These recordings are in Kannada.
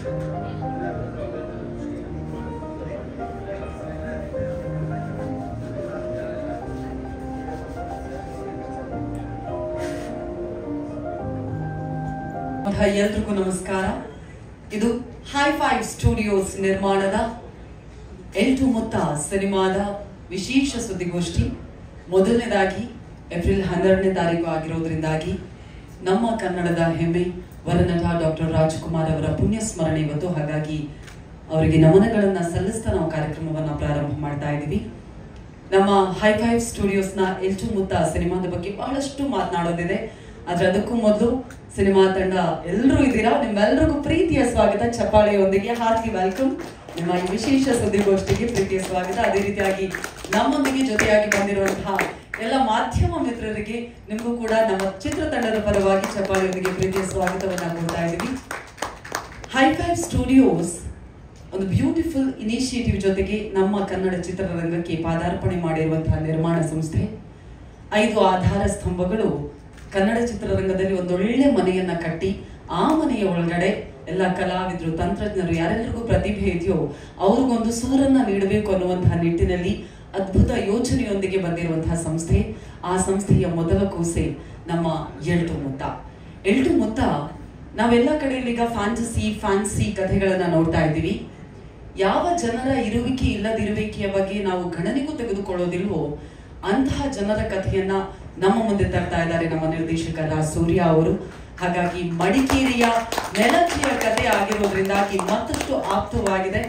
ಎಲ್ರಿಗೂ ನಮಸ್ಕಾರ. ಇದು ಹೈ5 ಸ್ಟುಡಿಯೋಸ್ ನಿರ್ಮಾಣದ ಎಲ್ಟು ಮುತ್ತ ಸಿನಿಮಾದ ವಿಶೇಷ ಸುದ್ದಿಗೋಷ್ಠಿ. ಮೊದಲನೇದಾಗಿ ಏಪ್ರಿಲ್ 12ನೇ ತಾರೀಕು ಆಗಿರೋದ್ರಿಂದಾಗಿ ನಮ್ಮ ಕನ್ನಡದ ಹೆಮ್ಮೆ ವರನಟ ಡಾಕ್ಟರ್ ರಾಜ್ಕುಮಾರ್ ಅವರ ಪುಣ್ಯ ಸ್ಮರಣೆ ಇವತ್ತು. ಹಾಗಾಗಿ ಅವರಿಗೆ ನಮನಗಳನ್ನು ಸಲ್ಲಿಸ್ತಾ ನಾವು ಕಾರ್ಯಕ್ರಮವನ್ನು ಪ್ರಾರಂಭ ಮಾಡ್ತಾ ಇದ್ದೀವಿ. ನಮ್ಮ ಹೈ5 ಸ್ಟುಡಿಯೋಸ್ನ ಎಲ್ಟು ಮುತ್ತ ಸಿನಿಮಾದ ಬಗ್ಗೆ ಬಹಳಷ್ಟು ಮಾತನಾಡೋದಿದೆ. ಆದ್ರೆ ಅದಕ್ಕೂ ಮೊದಲು ಸಿನಿಮಾ ತಂಡ ಎಲ್ಲರೂ ಇದ್ದೀರಾ, ನಿಮ್ಮೆಲ್ಲರಿಗೂ ಪ್ರೀತಿಯ ಸ್ವಾಗತ. ಚಪ್ಪಾಳೆಯೊಂದಿಗೆ ಹಾರ್ಟ್ಲಿ ವೆಲ್ಕಮ್ ನಿಮ್ಮ ಈ ವಿಶೇಷ ಸುದ್ದಿಗೋಷ್ಠಿಗೆ ಪ್ರೀತಿಯ ಸ್ವಾಗತ. ಅದೇ ರೀತಿಯಾಗಿ ನಮ್ಮೊಂದಿಗೆ ಜೊತೆಯಾಗಿ ಬಂದಿರುವಂತಹ ಎಲ್ಲ ಮಾಧ್ಯಮ ಮಿತ್ರರಿಗೆ ನಿಮಗೂ ಕೂಡ ನಮ್ಮ ಚಿತ್ರತಂಡದ ಪರವಾಗಿ ಚಪ್ಪಾಳೆಯೊಂದಿಗೆ ಪ್ರೀತಿಯ ಸ್ವಾಗತವನ್ನ ಕೊಡ್ತಾ ಇದ್ದೀವಿ. ಹೈ5 ಸ್ಟುಡಿಯೋಸ್ ಒಂದು ಬ್ಯೂಟಿಫುಲ್ ಇನಿಷಿಯೇಟಿವ್ ಜೊತೆಗೆ ನಮ್ಮ ಕನ್ನಡ ಚಿತ್ರರಂಗಕ್ಕೆ ಪಾದಾರ್ಪಣೆ ಮಾಡಿರುವಂತಹ ನಿರ್ಮಾಣ ಸಂಸ್ಥೆ. 5 ಆಧಾರ ಸ್ತಂಭಗಳು ಕನ್ನಡ ಚಿತ್ರರಂಗದಲ್ಲಿ ಒಂದೊಳ್ಳೆ ಮನೆಯನ್ನ ಕಟ್ಟಿ ಆ ಮನೆಯ ಒಳಗಡೆ ಎಲ್ಲ ಕಲಾವಿದರು, ತಂತ್ರಜ್ಞರು, ಯಾರೆಲ್ಲರಿಗೂ ಪ್ರತಿಭೆ ಇದೆಯೋ ಅವ್ರಿಗೊಂದು ಸೂರನ್ನ ನೀಡಬೇಕು ಅನ್ನುವಂತಹ ನಿಟ್ಟಿನಲ್ಲಿ ಅದ್ಭುತ ಯೋಚನೆಯೊಂದಿಗೆ ಬಂದಿರುವಂತಹ ಸಂಸ್ಥೆ. ಆ ಸಂಸ್ಥೆಯ ಮೊದಲ ಕೂಸೆ ನಮ್ಮ ಎಲ್ಟು ಮುತ್ತ. ಎಲ್ಟು ಮುತ್ತ ನಾವೆಲ್ಲ ಕಡೆಯಲ್ಲಿ ಈಗ ಫ್ಯಾನ್ಸಿ ಕಥೆಗಳನ್ನ ನೋಡ್ತಾ ಇದ್ದೀವಿ. ಯಾವ ಜನರ ಇರುವಿಕೆ ಇಲ್ಲದಿರುವಿಕೆಯ ಬಗ್ಗೆ ನಾವು ಗಣನೆಗೂ ತೆಗೆದುಕೊಳ್ಳೋದಿಲ್ವೋ ಅಂತಹ ಜನರ ಕಥೆಯನ್ನ ನಮ್ಮ ಮುಂದೆ ತರ್ತಾ ಇದ್ದಾರೆ ನಮ್ಮ ನಿರ್ದೇಶಕ ರಾಜ್ ಸೂರ್ಯ ಅವರು. ಹಾಗಾಗಿ ಮಡಿಕೇರಿಯ ನೆಲಕಿಯ ಕಥೆ ಆಗಿರೋದ್ರಿಂದಾಗಿ ಮತ್ತಷ್ಟು ಆಪ್ತವಾಗಿದೆ.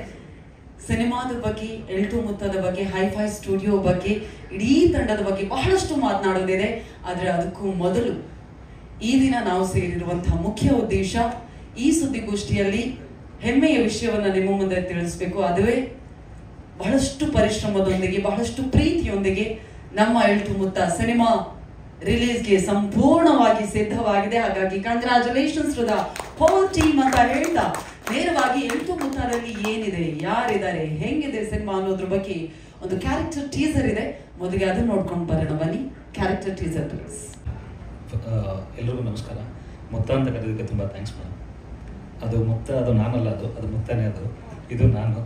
ಸಿನಿಮಾದ ಬಗ್ಗೆ, ಎಲ್ಟು ಮುತ್ತದ ಬಗ್ಗೆ, ಹೈ5 ಸ್ಟುಡಿಯೋ ಬಗ್ಗೆ, ಇಡೀ ತಂಡದ ಬಗ್ಗೆ ಬಹಳಷ್ಟು ಮಾತನಾಡೋದಿದೆ. ಆದ್ರೆ ಅದಕ್ಕೂ ಮೊದಲು ಈ ದಿನ ನಾವು ಸೇರಿರುವಂತಹ ಮುಖ್ಯ ಉದ್ದೇಶ, ಈ ಸುದ್ದಿಗೋಷ್ಠಿಯಲ್ಲಿ ಹೆಮ್ಮೆಯ ವಿಷಯವನ್ನ ನಿಮ್ಮ ಮುಂದೆ ತಿಳಿಸ್ಬೇಕು. ಅದುವೇ ಬಹಳಷ್ಟು ಪರಿಶ್ರಮದೊಂದಿಗೆ, ಬಹಳಷ್ಟು ಪ್ರೀತಿಯೊಂದಿಗೆ ನಮ್ಮ ಎಲ್ಟು ಮುತ್ತ ಸಿನಿಮಾ ರಿಲೀಸ್ಗೆ ಸಂಪೂರ್ಣವಾಗಿ ಸಿದ್ಧವಾಗಿದೆ. ಹಾಗಾಗಿ congratulations to the whole team ಅಂತ ಹೇಳ್ತಾ ನೇರವಾಗಿ ಎಲ್ಟು ಮುತ್ತದಲ್ಲಿ ಏನಿದೆ, ಯಾರಿದ್ದಾರೆ, ಹೆಂಗಿದೆ ಸಿನಿಮಾ ಅನ್ನೋದ್ರ ಬಗ್ಗೆ ಒಂದು ಕ್ಯಾರೆಕ್ಟರ್ ಟೀಸರ್ ಇದೆ. ಮೊದಲಿಗೆ ಅದನ್ನ ನೋಡ್ಕೊಂಡು ಬರೋಣ ಬನ್ನಿ. Character teaser please. ಎಲ್ರಿಗೂ ನಮಸ್ಕಾರ. ಮುತ್ತ ಅಂತ ಕರೆಯೋದಕ್ಕೆ ತುಂಬ ಥ್ಯಾಂಕ್ಸ್ ಮೇಡಮ್. ಅದು ಮುತ್ತ, ಅದು ನಾನಲ್ಲ, ಅದು ಮುತ್ತನೇ, ಇದು ನಾನು.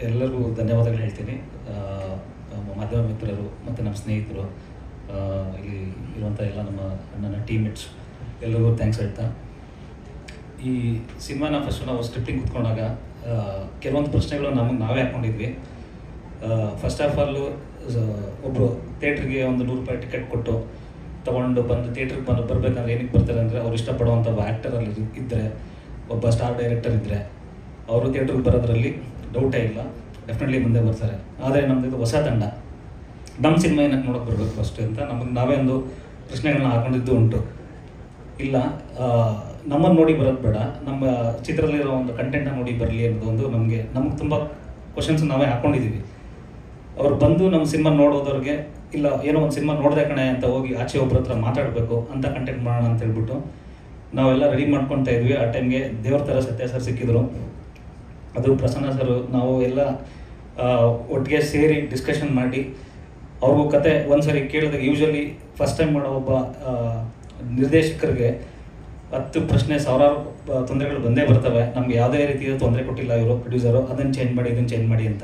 ಎಲ್ಲರಿಗೂ ಧನ್ಯವಾದಗಳು ಹೇಳ್ತೀನಿ. ಮಾಧ್ಯಮ ಮಿತ್ರರು ಮತ್ತು ನಮ್ಮ ಸ್ನೇಹಿತರು, ಇಲ್ಲಿ ಇರುವಂಥ ಎಲ್ಲ ನಮ್ಮ ನನ್ನ ಟೀಮ್ಮೇಟ್ಸ್ ಎಲ್ಲರಿಗೂ ಥ್ಯಾಂಕ್ಸ್ ಹೇಳ್ತಾ, ಈ ಸಿನಿಮಾನ ಫಸ್ಟ್ ನಾವು ಸ್ಕ್ರಿಪ್ಟಿಂಗ್ ಕೂತ್ಕೊಂಡಾಗ ಕೆಲವೊಂದು ಪ್ರಶ್ನೆಗಳು ನಾವೇ ಹಾಕ್ಕೊಂಡಿದ್ವಿ. ಫಸ್ಟ್ ಆಫ್ ಆಲ್ ಒಬ್ಬರು ಥಿಯೇಟ್ರಿಗೆ ಒಂದು 100 ರೂಪಾಯಿ ಟಿಕೆಟ್ ಕೊಟ್ಟು ತೊಗೊಂಡು ಬಂದು ಥಿಯೇಟ್ರಿಗೆ ಬರಬೇಕಂದ್ರೆ ಏನಕ್ಕೆ ಬರ್ತಾರೆ ಅಂದರೆ ಅವ್ರು ಇಷ್ಟಪಡುವಂಥ ಒಬ್ಬ ಆ್ಯಕ್ಟರಲ್ಲಿ ಇದ್ದರೆ, ಒಬ್ಬ ಸ್ಟಾರ್ ಡೈರೆಕ್ಟರ್ ಇದ್ದರೆ ಅವರು ಥಿಯೇಟ್ರಿಗೆ ಬರೋದ್ರಲ್ಲಿ ಡೌಟೇ ಇಲ್ಲ, ಡೆಫಿನೆಟ್ಲಿ ಮುಂದೆ ಬರ್ತಾರೆ. ಆದರೆ ನಮ್ಮದು ಹೊಸ ತಂಡ, ನಮ್ಮ ಸಿನಿಮಾ ಏನಕ್ಕೆ ನೋಡೋಕೆ ಬರಬೇಕು ಫಸ್ಟ್ ಅಂತ ನಾವೇ ಒಂದು ಪ್ರಶ್ನೆಗಳನ್ನ ಹಾಕೊಂಡಿದ್ದು ಉಂಟು. ಇಲ್ಲ, ನಮ್ಮನ್ನು ನೋಡಿ ಬರೋದು ಬೇಡ, ನಮ್ಮ ಚಿತ್ರದಲ್ಲಿರೋ ಒಂದು ಕಂಟೆಂಟ್ನ ನೋಡಿ ಬರಲಿ ಅನ್ನೋದೊಂದು ನಮಗೆ ತುಂಬ ಕ್ವಶನ್ಸ್ ನಾವೇ ಹಾಕ್ಕೊಂಡಿದ್ದೀವಿ. ಅವ್ರು ಬಂದು ನಮ್ಮ ಸಿನಿಮಾ ನೋಡೋದವ್ರಿಗೆ ಇಲ್ಲ ಏನೋ ಒಂದು ಸಿನಿಮಾ ನೋಡಿದೆ ಕಣೆ ಅಂತ ಹೋಗಿ ಆಚೆ ಒಬ್ಬರ ಹತ್ರ ಮಾತಾಡಬೇಕು ಅಂತ ಕಂಟೆಂಟ್ ಮಾಡೋಣ ಅಂತ ಹೇಳ್ಬಿಟ್ಟು ನಾವೆಲ್ಲ ರೆಡಿ ಮಾಡ್ಕೊತಾ ಇದ್ವಿ. ಆ ಟೈಮ್ಗೆ ದೇವ್ರ ಥರ ಸತ್ಯ ಸರ್ ಸಿಕ್ಕಿದ್ರು. ಅದು ಪ್ರಸನ್ನ ಸರ್, ನಾವು ಎಲ್ಲ ಒಟ್ಟಿಗೆ ಸೇರಿ ಡಿಸ್ಕಷನ್ ಮಾಡಿ ಅವ್ರಿಗೂ ಕತೆ ಒಂದ್ಸರಿ ಕೇಳಿದಾಗ, ಯೂಶ್ವಲಿ ಫಸ್ಟ್ ಟೈಮ್ ಮಾಡೋ ಒಬ್ಬ ನಿರ್ದೇಶಕರಿಗೆ 10 ಪ್ರಶ್ನೆ, ಸಾವಿರಾರು ತೊಂದರೆಗಳು ಬಂದೇ ಬರ್ತವೆ. ನಮ್ಗೆ ಯಾವುದೇ ರೀತಿಯ ತೊಂದರೆ ಕೊಟ್ಟಿಲ್ಲ ಇವರು ಪ್ರೊಡ್ಯೂಸರು, ಅದನ್ನು ಚೇಂಜ್ ಮಾಡಿ ಇದನ್ನು ಚೇಂಜ್ ಮಾಡಿ ಅಂತ.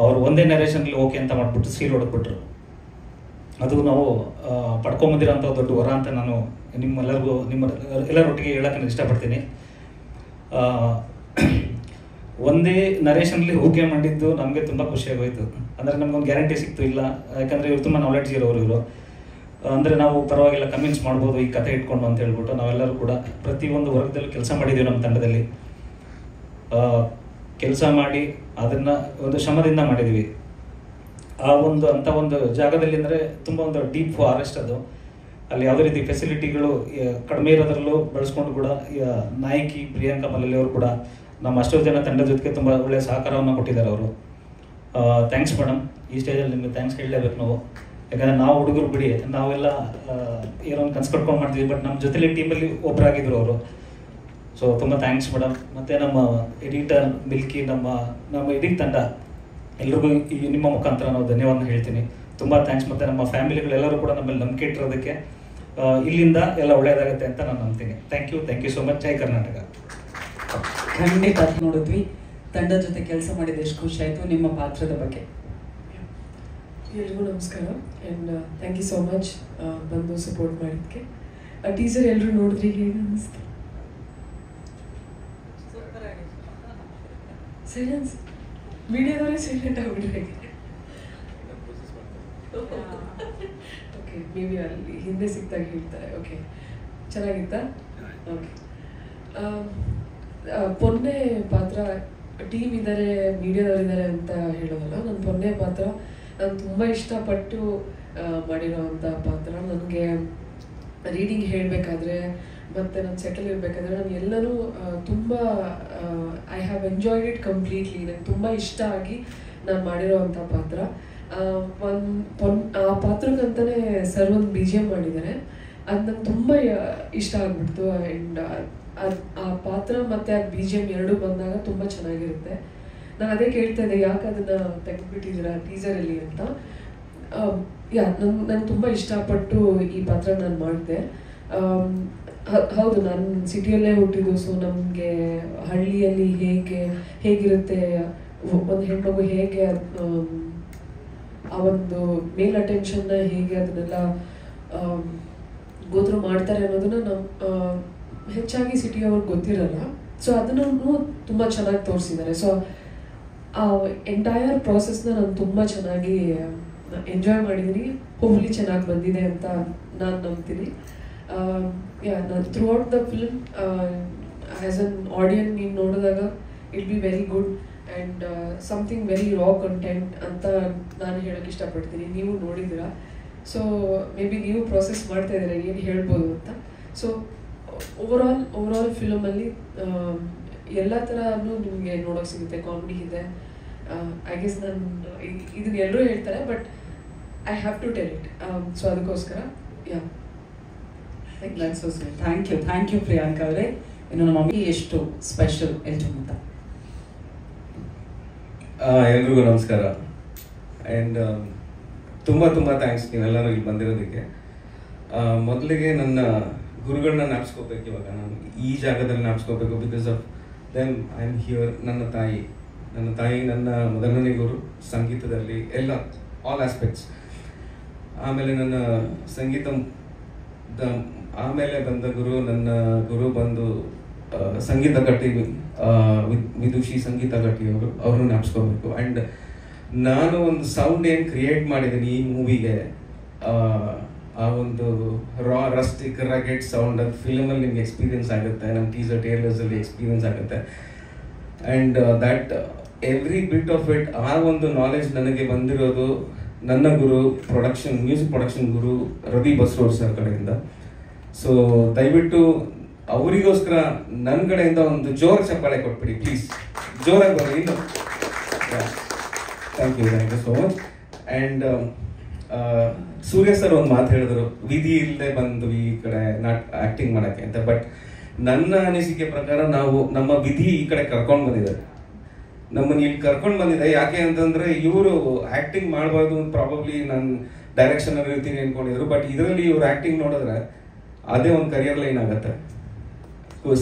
ಅವರು ಒಂದೇ ನರೇಷನ್ಲಿ ಓಕೆ ಅಂತ ಮಾಡಿಬಿಟ್ಟು ಸೀಲ್ ಹೊಡೆದ್ಬಿಟ್ರು. ಅದು ನಾವು ಪಡ್ಕೊಂಬಂದಿರೋಂಥ ದೊಡ್ಡ ವರ ಅಂತ ನಾನು ಎಲ್ಲರೊಟ್ಟಿಗೆ ಹೇಳೋಕ್ಕೆ ಇಷ್ಟಪಡ್ತೀನಿ. ಒಂದೇ ನರೇಷನ್ಲಿ ಓಕೆ ಮಾಡಿದ್ದು ನಮಗೆ ತುಂಬ ಖುಷಿಯಾಗೋಯ್ತು. ಅಂದರೆ ನಮ್ಗೊಂದು ಗ್ಯಾರಂಟಿ ಸಿಕ್ತು. ಇಲ್ಲ, ಯಾಕಂದರೆ ಇವರು ತುಂಬ ನಾಲೆಡ್ಜ್ ಇರೋರು ಇವರು. ಅಂದರೆ ನಾವು ಪರವಾಗಿಲ್ಲ ಕನ್ವಿನ್ಸ್ ಮಾಡ್ಬೋದು ಈ ಕತೆ ಇಟ್ಕೊಂಡು ಅಂತ ಹೇಳ್ಬಿಟ್ಟು ನಾವೆಲ್ಲರೂ ಕೂಡ ಪ್ರತಿಯೊಂದು ವರ್ಗದಲ್ಲೂ ಕೆಲಸ ಮಾಡಿದ್ದೀವಿ. ನಮ್ಮ ತಂಡದಲ್ಲಿ ಕೆಲಸ ಮಾಡಿ ಅದನ್ನು ಒಂದು ಶ್ರಮದಿಂದ ಮಾಡಿದ್ದೀವಿ. ಆ ಅಂಥ ಒಂದು ಜಾಗದಲ್ಲಿ ಅಂದರೆ ತುಂಬ ಒಂದು ಡೀಪ್ ಫಾರೆಸ್ಟ್ ಅದು. ಅಲ್ಲಿ ಯಾವುದೇ ರೀತಿ ಫೆಸಿಲಿಟಿಗಳು ಕಡಿಮೆ ಇರೋದ್ರಲ್ಲೂ ಬಳಸ್ಕೊಂಡು ಕೂಡ ನಾಯಕಿ ಪ್ರಿಯಾಂಕಾ ಮಲ್ಲಲ್ಲಿ ಅವರು ಕೂಡ ನಮ್ಮ ಅಷ್ಟೋ ಜನ ತಂಡದ ಜೊತೆಗೆ ತುಂಬ ಒಳ್ಳೆಯ ಸಹಕಾರವನ್ನು ಕೊಟ್ಟಿದ್ದಾರೆ ಅವರು. Thanks madam. ಈ ಸ್ಟೇಜಲ್ಲಿ ನಿಮಗೆ ಥ್ಯಾಂಕ್ಸ್ ಹೇಳಲೇಬೇಕು ನಾವು. ಯಾಕಂದರೆ ನಾವು ಹುಡುಗರು ಬಿಡಿ, ನಾವೆಲ್ಲ ಏನೋ ಒಂದು ಕನ್ಸು ಕಟ್ಕೊಂಡು ಮಾಡ್ತೀವಿ, ಬಟ್ ನಮ್ಮ ಜೊತೆಲಿ ಟೀಮಲ್ಲಿ ಒಬ್ಬರಾಗಿದ್ದರು ಅವರು. ಸೊ ತುಂಬ ಥ್ಯಾಂಕ್ಸ್ ಮೇಡಮ್. ಮತ್ತು ನಮ್ಮ ಎಡಿಟರ್ ಮಿಲ್ಕಿ, ನಮ್ಮ ಎಡಿಟ್ ತಂಡ ಎಲ್ರಿಗೂ ಈ ನಿಮ್ಮ ಮುಖಾಂತರ ನಾವು ಧನ್ಯವಾದ ಹೇಳ್ತೀನಿ. ತುಂಬ ಥ್ಯಾಂಕ್ಸ್. ಮತ್ತು ನಮ್ಮ ಫ್ಯಾಮಿಲಿಗಳೆಲ್ಲರೂ ಕೂಡ ನಮ್ಮಲ್ಲಿ ನಂಬಿಕೆ ಇಟ್ಟಿರೋದಕ್ಕೆ ಇಲ್ಲಿಂದ ಎಲ್ಲ ಒಳ್ಳೆಯದಾಗುತ್ತೆ ಅಂತ ನಾನು ನಂಬ್ತೀನಿ. Thank you so much. ಜೈ ಕರ್ನಾಟಕ. ಖಂಡಿತ ನೋಡಿದ್ವಿ, ತಂಡದ ಜೊತೆ ಕೆಲಸ ಮಾಡಿದ ಎಷ್ಟು ಖುಷಿ ಆಯಿತು. ನಿಮ್ಮ ಪಾತ್ರದ ಬಗ್ಗೆ ಎಲ್ರಿಗೂ ನಮಸ್ಕಾರ and thank you so much ಬಂದು ಸಪೋರ್ಟ್ ಮಾಡಿದ್ದಕ್ಕೆ. ಟೀಸರ್ ಎಲ್ಲರೂ ನೋಡಿದ್ರಿ, ಹೇಗೆ ಅನ್ನಿಸ್ತು? ಸೈಲೆನ್ಸ್, ಮೀಡಿಯಾದವರೇ ಸೈಲೆಂಟ್ ಆಗಿಬಿಟ್ರೆ ಓಕೆ, ಮೇ ಬಿ ಅಲ್ಲಿ ಹಿಂದೆ ಸಿಕ್ತಾಗ ಹೇಳ್ತಾರೆ. ಓಕೆ, ಚೆನ್ನಾಗಿತ್ತಾ? ಓಕೆ, ಪೊನ್ನೆ ಪಾತ್ರ ಟೀಮ್ ಇದ್ದಾರೆ, ಮೀಡಿಯಾದವರಿದ್ದಾರೆ ಅಂತ ಹೇಳೋದಲ್ಲ. ನನ್ನ ಪೊನ್ನೆ ಪಾತ್ರ ನಾನು ತುಂಬ ಇಷ್ಟಪಟ್ಟು ಮಾಡಿರೋವಂಥ ಪಾತ್ರ. ನನಗೆ ರೀಡಿಂಗ್ ಹೇಳಬೇಕಾದ್ರೆ ಮತ್ತು ನಾನು ಸೆಟಲ್ ಇರಬೇಕಾದ್ರೆ ನಾನು ಎಲ್ಲನೂ ತುಂಬ I have enjoyed it completely. ನನಗೆ ತುಂಬ ಇಷ್ಟ ಆಗಿ ನಾನು ಮಾಡಿರೋವಂಥ ಪಾತ್ರ. ಆ ಪಾತ್ರಕ್ಕಂತಲೇ ಸರ್ ಒಂದು BGM ಮಾಡಿದ್ದಾರೆ, ಅದು ನಂಗೆ ತುಂಬ ಇಷ್ಟ ಆಗ್ಬಿಡ್ತು. ಆ್ಯಂಡ್ ಆ ಪಾತ್ರ ಮತ್ತು ಆ BGM ಎರಡೂ ಬಂದಾಗ ತುಂಬ ಚೆನ್ನಾಗಿರುತ್ತೆ. ನಾನು ಅದೇ ಕೇಳ್ತಾ ಇದ್ದೆ, ಯಾಕೆ ಅದನ್ನು ತೆಗೆದುಬಿಟ್ಟಿದ್ದೀರಾ ಟೀಸರಲ್ಲಿ ಅಂತ. ನಾನು ತುಂಬ ಇಷ್ಟಪಟ್ಟು ಈ ಪಾತ್ರ ನಾನು ಮಾಡಿದೆ. ಹೌದು, ನಾನು ಸಿಟಿಯಲ್ಲೇ ಹುಟ್ಟಿದ್ದು. ಸೊ ನಮಗೆ ಹಳ್ಳಿಯಲ್ಲಿ ಹೇಗಿರುತ್ತೆ ಒಂದು ಹೆಣ್ಮಗು, ಹೇಗೆ ಆ ಒಂದು ಮೇಲ್ ಅಟೆನ್ಷನ್ನ ಹೇಗೆ ಅದನ್ನೆಲ್ಲ ಗೋತ್ರು ಮಾಡ್ತಾರೆ ಅನ್ನೋದನ್ನ ಹೆಚ್ಚಾಗಿ ಸಿಟಿಯವ್ರಿಗೆ ಗೊತ್ತಿರಲ್ಲ. ಸೊ ಅದನ್ನು ತುಂಬ ಚೆನ್ನಾಗಿ ತೋರಿಸಿದ್ದಾರೆ. ಸೊ ಆ ಎಂಟೈರ್ ಪ್ರಾಸೆಸ್ನ ನಾನು ತುಂಬ ಚೆನ್ನಾಗಿ ಎಂಜಾಯ್ ಮಾಡಿದ್ದೀನಿ. ಹೋಪ್ಲಿ ಚೆನ್ನಾಗಿ ಬಂದಿದೆ ಅಂತ ನಾನು ನಂಬ್ತೀನಿ. ನಾನು throughout the film as an audience ನೀವು ನೋಡಿದಾಗ it be very good and something very raw content ಅಂತ ನಾನು ಹೇಳೋಕ್ಕೆ ಇಷ್ಟಪಡ್ತೀನಿ. ನೀವು ನೋಡಿದ್ದೀರಾ, ಸೊ ಮೇ ಬಿ ನೀವು ಪ್ರಾಸೆಸ್ ಮಾಡ್ತಾ ಇದ್ದೀರಾ ಏನು ಹೇಳ್ಬೋದು ಅಂತ. ಸೊ ಓವರಾಲ್ ಫಿಲಮಲ್ಲಿ ಎಲ್ಲ ಥರನೂ ನಿಮಗೆ ನೋಡೋಕೆ ಸಿಗುತ್ತೆ. ಕಾಮಿಡಿ ಇದೆ, ಐ ಗೆಸ್ ನಾನು ಇದನ್ನ ಎಲ್ಲರೂ ಹೇಳ್ತಾರೆ, but I have to tell it. So ಅದಕ್ಕೋಸ್ಕರ ಥ್ಯಾಂಕ್ ಯು ಪ್ರಿಯಾಂಕಾ ಅವರೇ. ಇನ್ನು ನಮ್ಮ ಮಮ್ಮಿ ಎಷ್ಟು ಸ್ಪೆಷಲ್ ಎಲ್ಟು ಅಂತ. ಎಲ್ರಿಗೂ ನಮಸ್ಕಾರ ಆ್ಯಂಡ್ ತುಂಬ ಥ್ಯಾಂಕ್ಸ್ ನೀವೆಲ್ಲರೂ ಇಲ್ಲಿ ಬಂದಿರೋದಕ್ಕೆ. ಮೊದಲಿಗೆ ನನ್ನ ಗುರುಗಳನ್ನ ಜ್ಞಾಪಿಸ್ಕೋಬೇಕು. ಇವಾಗ ನಾನು ಈ ಜಾಗದಲ್ಲಿ ಜ್ಞಾಪಿಸ್ಕೋಬೇಕು. Because of them I am here. ನನ್ನ ತಾಯಿ ನನ್ನ ಮೊದಲನೇ ಗುರು ಸಂಗೀತದಲ್ಲಿ, ಎಲ್ಲ ಆಲ್ ಆಸ್ಪೆಕ್ಟ್ಸ್. ಆಮೇಲೆ ನನ್ನ ಆಮೇಲೆ ಬಂದ ನನ್ನ ಗುರು ಬಂದು ಸಂಗೀತ ಕಟ್ಟಿ, ವಿದುಷಿ ಸಂಗೀತ ಕಟ್ಟಿಯವರು, ಅವ್ರನ್ನ ಜ್ಞಾಪಿಸ್ಕೋಬೇಕು. ಆ್ಯಂಡ್ ನಾನು ಒಂದು ಸೌಂಡ್ ಏನು ಕ್ರಿಯೇಟ್ ಮಾಡಿದ್ದೀನಿ ಈ ಮೂವಿಗೆ, ಆ ಒಂದು ರಾ ರಸ್ಟಿಕ್ ರಗೆಟ್ ಸೌಂಡ್, ಅದು ಫಿಲಮಲ್ಲಿ ನಿಮ್ಗೆ ಎಕ್ಸ್ಪೀರಿಯನ್ಸ್ ಆಗುತ್ತೆ, ನಮ್ಮ ಟೀಸರ್ ಟ್ರೇಲರ್ಸಲ್ಲಿ ಎಕ್ಸ್ಪೀರಿಯನ್ಸ್ ಆಗುತ್ತೆ. And that every bit of it, ಆ ಒಂದು ನಾಲೆಜ್ ನನಗೆ ಬಂದಿರೋದು ನನ್ನ ಗುರು ಮ್ಯೂಸಿಕ್ ಪ್ರೊಡಕ್ಷನ್ ಗುರು ರವಿ ಬಸ್ರೂರ್ ಸರ್ ಕಡೆಯಿಂದ. ಸೊ ದಯವಿಟ್ಟು ಅವರಿಗೋಸ್ಕರ ನನ್ನ ಕಡೆಯಿಂದ ಒಂದು ಜೋರು ಚಪ್ಪಾಳೆ ಕೊಟ್ಬಿಡಿ ಪ್ಲೀಸ್. ಜೋರಾಗಿ ಬನ್ನಿ ಇನ್ನು. Thank you so much. And Surya sir ಒಂದು ಮಾತು ಹೇಳಿದ್ರು, ವಿಧಿ ಇಲ್ಲದೆ ಬಂದು ಈ ಕಡೆ ಆಕ್ಟಿಂಗ್ ಮಾಡೋಕ್ಕೆ ಅಂತ. ಬಟ್ ನನ್ನ ಅನಿಸಿಕೆ ಪ್ರಕಾರ ನಮ್ಮ ವಿಧಿ ಈ ಕಡೆ ಕರ್ಕೊಂಡು ಬಂದಿದ್ದಾರೆ, ನಮ್ಮನ್ನು ಇಲ್ಲಿ ಕರ್ಕೊಂಡು ಬಂದಿದೆ. ಯಾಕೆ ಅಂತಂದ್ರೆ ಇವರು ಆಕ್ಟಿಂಗ್ ಮಾಡಬಾರ್ದು, ಪ್ರಾಬಬ್ಲಿ ನಾನು ಡೈರೆಕ್ಷನ್ ಅಲ್ಲಿ ಇರ್ತೀನಿ ಅನ್ಕೊಂಡಿದ್ರು. ಬಟ್ ಇದರಲ್ಲಿ ಇವ್ರು ಆಕ್ಟಿಂಗ್ ನೋಡಿದ್ರೆ ಅದೇ ಒಂದು ಕರಿಯರ್ ಲೈನ್ ಆಗುತ್ತೆ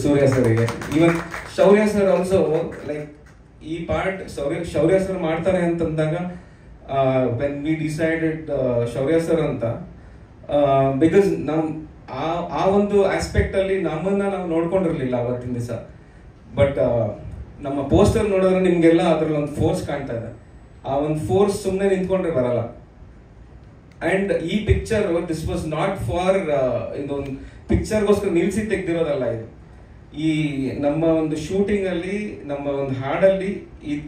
ಸೂರ್ಯ ಸರ್ಗೆ. ಈವನ್ ಶೌರ್ಯ ಸರ್ ಆಲ್ಸೋ, ಲೈಕ್ ಈ ಪಾರ್ಟ್ ಶೌರ್ಯ ಸರ್ ಮಾಡ್ತಾರೆ ಅಂತಂದಾಗ ವೆನ್ ವಿ ಡಿಸೈಡೆಡ್ ಶೌರ್ಯ ಸರ್ ಅಂತ, ಬಿಕಾಸ್ ನಾವು ಆ ಒಂದು ಆಸ್ಪೆಕ್ಟ್ ಅಲ್ಲಿ ನಮ್ಮನ್ನ ನಾವು ನೋಡ್ಕೊಂಡಿರ್ಲಿಲ್ಲ ಅವತ್ತಿನ ದಿವಸ. ಬಟ್ ನಮ್ಮ ಪೋಸ್ಟರ್ ನೋಡಿದ್ರೆ ನಿಮ್ಗೆಲ್ಲ ಅದ್ರಲ್ಲಿ ಒಂದು ಫೋರ್ಸ್ ಕಾಣ್ತಾ ಇದೆ. ಆ ಒಂದು ಫೋರ್ಸ್ ಸುಮ್ಮನೆ ನಿಂತ್ಕೊಂಡ್ರೆ ಬರಲ್ಲ. ಅಂಡ್ ಈ picture this was not for ಇದೊಂದು ಪಿಕ್ಚರ್ಗೋಸ್ಕರ ನಿಲ್ಸಿ ತೆಗ್ದಿರೋದಲ್ಲ ಇದು. ಈ ನಮ್ಮ ಒಂದು ಶೂಟಿಂಗ್ ಅಲ್ಲಿ, ನಮ್ಮ ಒಂದು ಹಾಡಲ್ಲಿ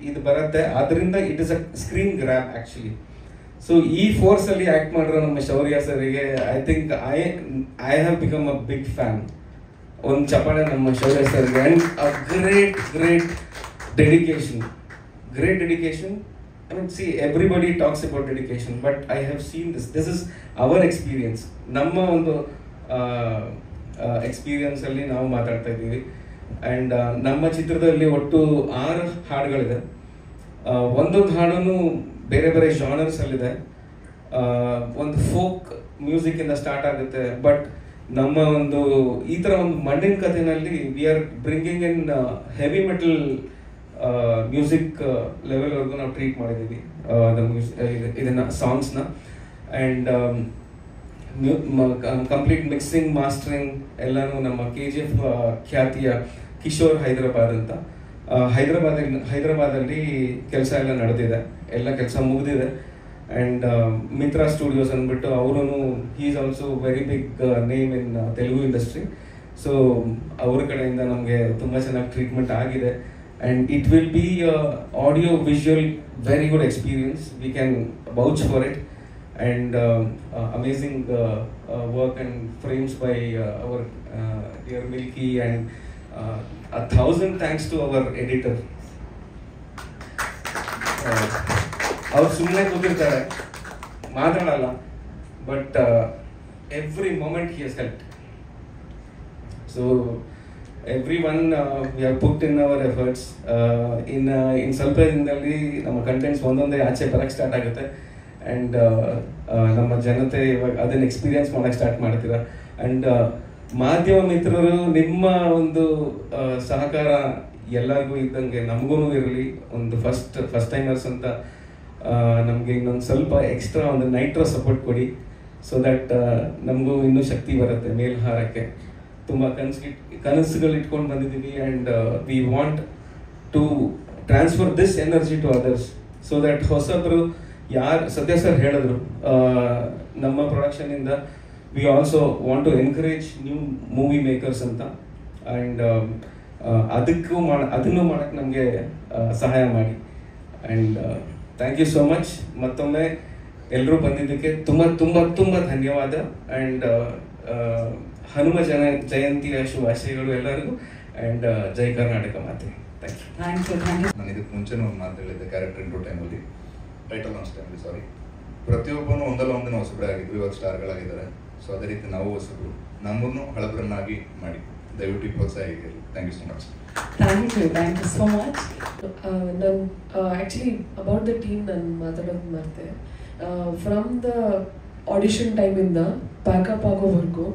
ಇದು ಬರುತ್ತೆ. ಅದರಿಂದ it is a screen grab actually. So ಈ ಫೋರ್ಸ್ ಅಲ್ಲಿ ಆಕ್ಟ್ ಮಾಡಿರೋ ನಮ್ಮ ಶೌರ್ಯ ಸರಿಗೆ I think I have become a big fan. ಒಂದು ಚಪ್ಪಾಳೆ ನಮ್ಮ ಶೌರ್ಯ ಸರ್ಗೆ. And a great dedication. I mean, see, everybody talks about dedication, but I have seen this. This is our experience. ನಮ್ಮ ಒಂದು ಎಕ್ಸ್ಪೀರಿಯನ್ಸ್ ಅಲ್ಲಿ ನಾವು ಮಾತಾಡ್ತಾ ಇದ್ದೀವಿ. ಅಂಡ್ ನಮ್ಮ ಚಿತ್ರದಲ್ಲಿ ಒಟ್ಟು 6 ಹಾಡುಗಳಿದೆ. ಒಂದೊಂದು ಹಾಡನ್ನು ಬೇರೆ ಜಾನರ್ಸ್ ಅಲ್ಲಿದೆ. ಒಂದು ಫೋಕ್ ಮ್ಯೂಸಿಕ್ ಇಂದ ಸ್ಟಾರ್ಟ್ ಆಗುತ್ತೆ, ಬಟ್ ನಮ್ಮ ಒಂದು ಈ ಥರ ಒಂದು ಮಣ್ಣಿನ ಕಥೆನಲ್ಲಿ we are bringing in heavy metal music ಲೆವೆಲ್ವರೆಗೂ ನಾವು ಟ್ರೀಟ್ ಮಾಡಿದ್ದೀವಿ ಇದನ್ನ ಸಾಂಗ್ಸ್ನ. ಆ್ಯಂಡ್ ಕಂಪ್ಲೀಟ್ ಮಿಕ್ಸಿಂಗ್ ಮಾಸ್ಟರಿಂಗ್ ಎಲ್ಲನೂ ನಮ್ಮ KGF ಖ್ಯಾತಿಯ ಕಿಶೋರ್ ಹೈದರಾಬಾದ್ ಅಂತ ಹೈದರಾಬಾದಲ್ಲಿ ಕೆಲಸ ಎಲ್ಲ ನಡೆದಿದೆ, ಎಲ್ಲ ಕೆಲಸ ಮುಗಿದಿದೆ. ಆ್ಯಂಡ್ ಮಿತ್ರಾ ಸ್ಟುಡಿಯೋಸ್ ಅಂದ್ಬಿಟ್ಟು ಅವರು he is also very big name in Telugu industry. So ಅವ್ರ ಕಡೆಯಿಂದ ನಮಗೆ ತುಂಬ ಚೆನ್ನಾಗಿ ಟ್ರೀಟ್ಮೆಂಟ್ ಆಗಿದೆ. And it will be audio visual very good experience, we can vouch for it. And amazing work and frames by our dear Milky, and 1,000 thanks to our editor. ಅವ್ರು ಸುಮ್ಮನೆ ಕೂತಿರ್ತಾರೆ, ಮಾತಾಡಲ್ಲ, but every moment he has helped. So everyone we have put in our efforts. in ಸ್ವಲ್ಪ ದಿನದಲ್ಲಿ ನಮ್ಮ ಕಂಟೆಂಟ್ಸ್ ಒಂದೊಂದೇ ಆಚೆ ಬರಕ್ಕೆ ಸ್ಟಾರ್ಟ್ ಆಗುತ್ತೆ. ಆ್ಯಂಡ್ ನಮ್ಮ ಜನತೆ ಇವಾಗ ಅದನ್ನು ಎಕ್ಸ್ಪೀರಿಯನ್ಸ್ ಮಾಡೋಕ್ಕೆ ಸ್ಟಾರ್ಟ್ ಮಾಡ್ತೀರಾ. ಆ್ಯಂಡ್ ಮಾಧ್ಯಮ ಮಿತ್ರರು ನಿಮ್ಮ ಒಂದು ಸಹಕಾರ ಎಲ್ಲರಿಗೂ ಇದ್ದಂಗೆ ನಮಗೂ ಇರಲಿ. ಒಂದು ಫಸ್ಟ್ ಟೈಮರ್ಸ್ ಅಂತ ನಮಗೆ ಇನ್ನೊಂದು ಸ್ವಲ್ಪ ಎಕ್ಸ್ಟ್ರಾ ಒಂದು ನೈಟ್ರೋ ಸಪೋರ್ಟ್ ಕೊಡಿ, ಸೊ ದ್ಯಾಟ್ ನಮಗೂ ಇನ್ನೂ ಶಕ್ತಿ ಬರುತ್ತೆ ಮೇಲ್ಹಾರಕ್ಕೆ. ತುಂಬ ಕನಸುಗಳು ಇಟ್ಕೊಂಡು ಬಂದಿದ್ದೀವಿ. And we want to transfer this energy to others, so that ಹೊಸಬ್ರು ಯಾರು ಸದ್ಯ ಸರ್ ಹೇಳಿದ್ರು, ನಮ್ಮ ಪ್ರೊಡಕ್ಷನಿಂದ we also want to encourage new movie makers ಅಂತ. ಆ್ಯಂಡ್ ಅದನ್ನು ಮಾಡೋಕ್ಕೆ ನಮಗೆ ಸಹಾಯ ಮಾಡಿ. And thank you so much. ಮತ್ತೊಮ್ಮೆ ಎಲ್ಲರೂ ಬಂದಿದ್ದಕ್ಕೆ ತುಂಬ ತುಂಬ ತುಂಬ ಧನ್ಯವಾದ. ಆ್ಯಂಡ್ ಹನುಮ ಜಯಂತಿಯ ಶುಭಾಶಯಗಳು ಎಲ್ಲರಿಗೂ. ಆ್ಯಂಡ್ ಜೈ ಕರ್ನಾಟಕ ಮಾತೆ. Thank you. ನಾನು ಇದಕ್ಕೆ ಮುಂಚೆನೂ ಒಂದು ಮಾತು ಹೇಳಿದ್ದೆ ಕ್ಯಾರೆಕ್ಟರ್ ಇಂಟ್ರೋ ಟೈಮಲ್ಲಿ, ಟೈಟಲ್ ಅನ್ಸ್ ಟೈಮಲ್ಲಿ, ಸಾರಿ. ಪ್ರತಿಯೊಬ್ಬನು ಒಂದಲ್ಲ ಒಂದಿನ ಹೊಸಬ್ರೆ ಆಗಿದ್ವಿ, ಇವಾಗ ಸ್ಟಾರ್ಗಳಾಗಿದ್ದಾರೆ. ಸೊ ಅದೇ ರೀತಿ ನಾವು ಹೊಸಬ್ರು, ನಮ್ಮನ್ನು ಹಳಬ್ರನ್ನಾಗಿ ಮಾಡಿ ದಯವಿಟ್ಟು ಪ್ರೋತ್ಸಾಹ ಹೇಗಿರಲಿ. Thank you so much. Thank you so much. ನಾನು ಆ್ಯಕ್ಚುಲಿ ಅಬೌಟ್ ದ ಟೀಮ್ ನಾನು ಮಾತಾಡೋದು ಮಾಡ್ತೆ. ಫ್ರಮ್ ದ ಆಡಿಷನ್ ಟೈಮಿಂದ ಪ್ಯಾಕಪ್ ಆಗೋವರೆಗೂ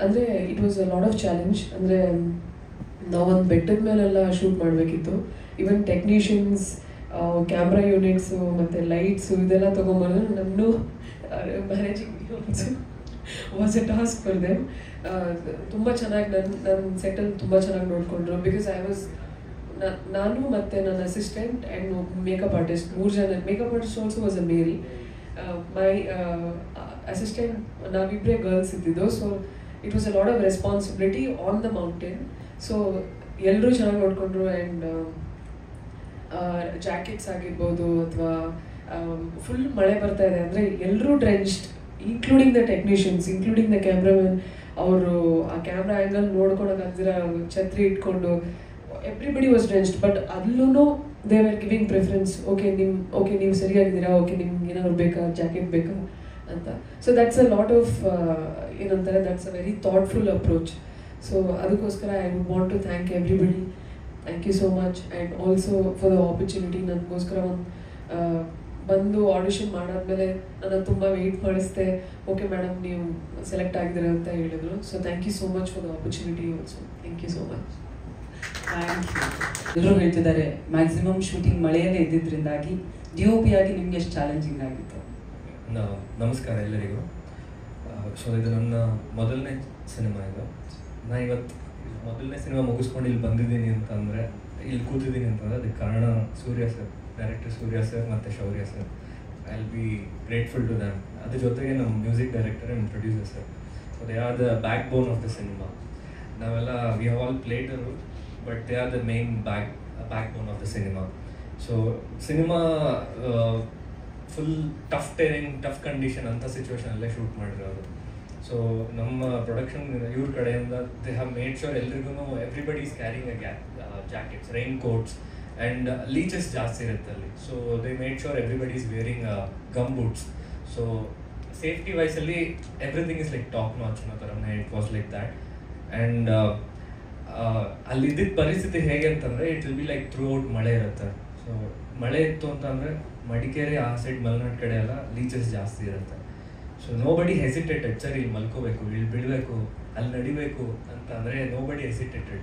ಅಂದರೆ it was a lot of challenge. ಅಂದರೆ ನಾವೊಂದು ಬೆಟ್ಟದ ಮೇಲೆಲ್ಲ ಶೂಟ್ ಮಾಡಬೇಕಿತ್ತು. ಈವನ್ ಟೆಕ್ನಿಷಿಯನ್ಸ್, ಕ್ಯಾಮ್ರಾ ಯೂನಿಟ್ಸು ಮತ್ತು ಲೈಟ್ಸು ಇದೆಲ್ಲ ತೊಗೊಂಬರೋದು ನನ್ನೂ managing was a task for them. ತುಂಬ ಚೆನ್ನಾಗಿ ನನ್ನ ಸೆಟಲ್ಲಿ ತುಂಬ ಚೆನ್ನಾಗಿ ನೋಡಿಕೊಂಡ್ರು. ಬಿಕಾಸ್ ನಾನು ಮತ್ತು ನನ್ನ ಅಸಿಸ್ಟೆಂಟ್ ಆ್ಯಂಡ್ ಮೇಕಪ್ ಆರ್ಟಿಸ್ಟ್ 3 ಜನ. Makeup artist also was a male. My assistant ನಾವಿಬ್ಬರೇ ಗರ್ಲ್ಸ್ ಇದ್ದಿದ್ದು. So it was a lot of responsibility on the mountain. So ಎಲ್ಲರೂ ಚೆನ್ನಾಗಿ ನೋಡಿಕೊಂಡ್ರು. ಆ್ಯಂಡ್ ಜಾಕೆಟ್ಸ್ ಆಗಿರ್ಬೋದು ಅಥವಾ ಫುಲ್ ಮಳೆ ಬರ್ತಾ ಇದೆ ಅಂದರೆ ಎಲ್ಲರೂ drenched, including the technicians, including the cameraman. ಅವರು ಆ ಕ್ಯಾಮ್ರಾ ಆ್ಯಂಗಲ್ ನೋಡ್ಕೊಳಕ್ಕಾಗ್ದಿರ ಛತ್ರಿ ಇಟ್ಕೊಂಡು ಎವ್ರಿಬಡಿ ವಾಸ್ ಡ್ರೆಂಚ್ಡ್. ಬಟ್ ಅಲ್ಲೂ ದೇ ಆರ್ ಗಿವಿಂಗ್ ಪ್ರಿಫರೆನ್ಸ್. ನೀವು ಸರಿಯಾಗಿದ್ದೀರಾ, ನಿಮ್ಗೆ ಏನಾದ್ರು ಬೇಕಾ, ಜಾಕೆಟ್ ಬೇಕಾ ಅಂತ. So that's a lot of ಏನಂತಾರೆ, that's a very thoughtful approach. So ಅದಕ್ಕೋಸ್ಕರ I would want to thank everybody. Thank you so much. And also for the opportunity. ನನಗೋಸ್ಕರ ಬಂದು ಆಡಿಷನ್ ಮಾಡಾದ್ಮೇಲೆ ನನ್ನ ತುಂಬ ವೆಯ್ಟ್ ಮಾಡಿಸ್ದೆ. ಓಕೆ ಮೇಡಮ್, ನೀವು ಸೆಲೆಕ್ಟ್ ಆಗಿದ್ದೀರ ಅಂತ ಹೇಳಿದ್ರು. So thank you so much for the opportunity also. Thank you so much. Thank you. ಎಲ್ಲರೂ ಹೇಳ್ತಿದ್ದಾರೆ ಮ್ಯಾಕ್ಸಿಮಮ್ ಶೂಟಿಂಗ್ ಮಳೆಯಲ್ಲೇ ಇದ್ದಿದ್ದರಿಂದಾಗಿ DOP ಆಗಿ ನಿಮ್ಗೆ ಎಷ್ಟು ಚಾಲೆಂಜಿಂಗ್ ಆಗಿತ್ತು? ನಮಸ್ಕಾರ ಎಲ್ಲರಿಗೂ. ಸೊ ಇದು ನನ್ನ ಮೊದಲನೇ ಸಿನಿಮಾ. ನಾನು ಇವತ್ತು ಮೊದಲನೇ ಸಿನಿಮಾ ಮುಗಿಸ್ಕೊಂಡು ಇಲ್ಲಿ ಬಂದಿದ್ದೀನಿ ಅಂತಂದರೆ, ಇಲ್ಲಿ ಕೂತಿದ್ದೀನಿ ಅಂತಂದರೆ ಅದಕ್ಕೆ ಕಾರಣ Surya sir, director Surya sir ಮತ್ತು Shaurya sir. I will be grateful to them. ಅದ್ರ ಜೊತೆಗೆ ನಮ್ಮ music director and producer sir. So they are the backbone of the cinema. ನಾವೆಲ್ಲ we have all played a role, but they are the main backbone of the cinema. So cinema full tough condition ಅಂತ ಸಿಚುವೇಶನಲ್ಲೇ ಶೂಟ್ ಮಾಡಿರೋದು. ಸೊ ನಮ್ಮ ಪ್ರೊಡಕ್ಷನ್ ಇವ್ರ ಕಡೆಯಿಂದ ದೇ ಹ್ಯಾವ್ ಮೇಡ್ ಶೋರ್ ಎಲ್ರಿಗೂ everybody is carrying a jackets, raincoats and leeches ಜಾಸ್ತಿ ಇರುತ್ತೆ ಅಲ್ಲಿ. So they made sure everybody is wearing gum boots. So safety ವೈಸಲ್ಲಿ everything is like top notch ಅನ್ನೋ ಥರನೇ it was like that. And ಅಲ್ಲಿದ್ದಿದ್ದ ಪರಿಸ್ಥಿತಿ ಹೇಗೆ ಅಂತಂದರೆ it will be like throughout ಮಳೆ ಇರುತ್ತೆ. ಸೊ ಮಳೆ ಇತ್ತು ಅಂತಂದರೆ ಮಡಿಕೇರಿ ಆ ಸೈಡ್ ಮಲೆನಾಡು ಕಡೆ ಎಲ್ಲ ಲೀಚಸ್ ಜಾಸ್ತಿ ಇರುತ್ತೆ. ಸೊ ನೋಬಡಿ ಹೆಸಿಟೇಟೆಡ್, ಸರ್ ಇಲ್ಲಿ ಮಲ್ಕೋಬೇಕು, ಇಲ್ಲಿ ಬಿಡಬೇಕು, ಅಲ್ಲಿ ನಡಿಬೇಕು ಅಂತ ಅಂದರೆ ನೋಬಡಿ ಹೆಸಿಟೇಟೆಡ್.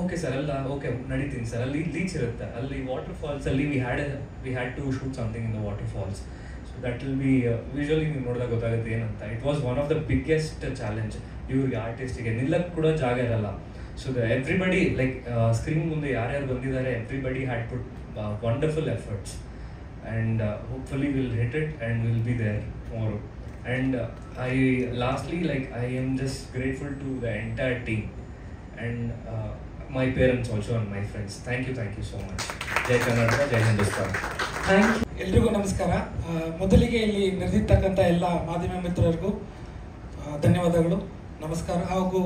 ಓಕೆ ಸರ್, ಅಲ್ಲ ಓಕೆ ನಡೀತೀನಿ ಸರ್, ಅಲ್ಲಿ ಲೀಚ್ ಇರುತ್ತೆ, ಅಲ್ಲಿ ವಾಟರ್ ಫಾಲ್ಸಲ್ಲಿ we had to shoot something in the waterfalls. So that will be visually ನೀವು ನೋಡಿದಾಗ ಗೊತ್ತಾಗುತ್ತೆ ಏನಂತ. It was one of the biggest challenge ಇವ್ರಿಗೆ, ಆರ್ಟಿಸ್ಟಿಗೆ ನಿಲ್ಲಕ್ಕೆ ಕೂಡ ಜಾಗ ಇರಲ್ಲ. ಸೊ ಎವ್ರಿಬಡಿ ಲೈಕ್ ಸ್ಕ್ರೀನ್ ಮುಂದೆ ಯಾರ್ಯಾರು ಬಂದಿದ್ದಾರೆ, everybody had put wonderful efforts and hopefully will hit it and will be there tomorrow. And lastly, like I am just grateful to the entire team and my parents also and my friends. Thank you so much. Jai Karnataka, Jai Hindustan. Thank you. ಎಲ್ರಿಗೂ ನಮಸ್ಕಾರ. ಮೊದಲಿಗೆ ಇಲ್ಲಿ ನೆರೆದಿರ್ತಕ್ಕಂಥ ಎಲ್ಲ ಮಾಧ್ಯಮ ಮಿತ್ರರಿಗೂ ಧನ್ಯವಾದಗಳು, ನಮಸ್ಕಾರ. ಹಾಗೂ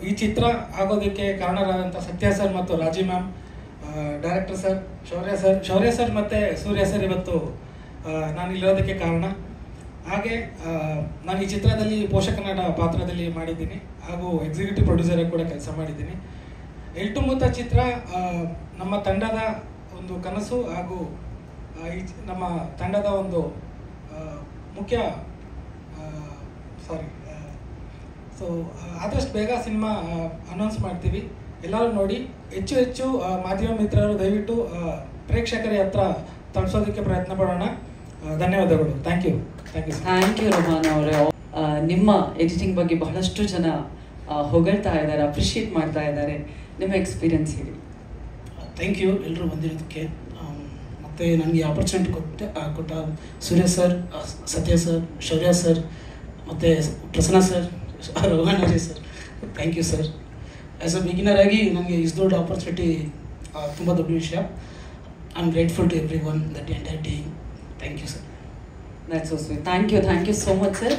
ಈ ಚಿತ್ರ ಆಗೋದಕ್ಕೆ ಕಾರಣರಾದಂಥ ಸತ್ಯ ಸರ್ ಮತ್ತು ರಾಜಿ ma'am, director sir, Shaurya sir ಮತ್ತು ಸೂರ್ಯ ಸರ್ ಇವತ್ತು ನಾನು ಇಲ್ಲಿರೋದಕ್ಕೆ ಕಾರಣ. ಹಾಗೆ ನಾನು ಈ ಚಿತ್ರದಲ್ಲಿ ಪೋಷಕ ನಟ ಪಾತ್ರದಲ್ಲಿ ಮಾಡಿದ್ದೀನಿ ಹಾಗೂ ಎಕ್ಸಿಕ್ಯೂಟಿವ್ ಪ್ರೊಡ್ಯೂಸರ್ ಕೂಡ ಕೆಲಸ ಮಾಡಿದ್ದೀನಿ. ಎಲ್ಟು ಮುತ್ತ ಚಿತ್ರ ನಮ್ಮ ತಂಡದ ಒಂದು ಕನಸು ಹಾಗೂ ನಮ್ಮ ತಂಡದ ಒಂದು ಮುಖ್ಯ ಸೊ ಆದಷ್ಟು ಬೇಗ ಸಿನಿಮಾ ಅನೌನ್ಸ್ ಮಾಡ್ತೀವಿ, ಎಲ್ಲರೂ ನೋಡಿ. ಹೆಚ್ಚು ಮಾಧ್ಯಮ ಮಿತ್ರರು ದಯವಿಟ್ಟು ಪ್ರೇಕ್ಷಕರ ಹತ್ರ ತಲುಪಿಸೋದಕ್ಕೆ ಪ್ರಯತ್ನ ಪಡೋಣ. ಧನ್ಯವಾದಗಳು. ಥ್ಯಾಂಕ್ ಯು ರೋಹನ್ ಅವರೇ. ನಿಮ್ಮ ಎಡಿಟಿಂಗ್ ಬಗ್ಗೆ ಬಹಳಷ್ಟು ಜನ ಹೊಗಳ್ತಾ ಇದ್ದಾರೆ, ಅಪ್ರಿಷಿಯೇಟ್ ಮಾಡ್ತಾ ಇದ್ದಾರೆ. ನಿಮ್ಮ ಎಕ್ಸ್ಪೀರಿಯನ್ಸ್ ಹೇಳಿ. ಥ್ಯಾಂಕ್ ಯು ಎಲ್ಲರೂ ಬಂದಿರೋದಕ್ಕೆ. ಮತ್ತು ನನಗೆ ಆಪರ್ಚುನಿಟಿ ಕೊಟ್ಟ Surya sir, Satya sir, Shaurya sir ಮತ್ತು ಪ್ರಸನ್ನ ಸರ್, ರೋಹನ್ ಅವರೇ sir, thank you sir. As a beginner ಆಗಿ ನನಗೆ ಇಷ್ಟು ದೊಡ್ಡ ಆಪರ್ಚುನಿಟಿ ತುಂಬ ದೊಡ್ಡ ವಿಷಯ. I am grateful to every one, that entire team. Thank you sir. That's so sweet. Thank you so much sir.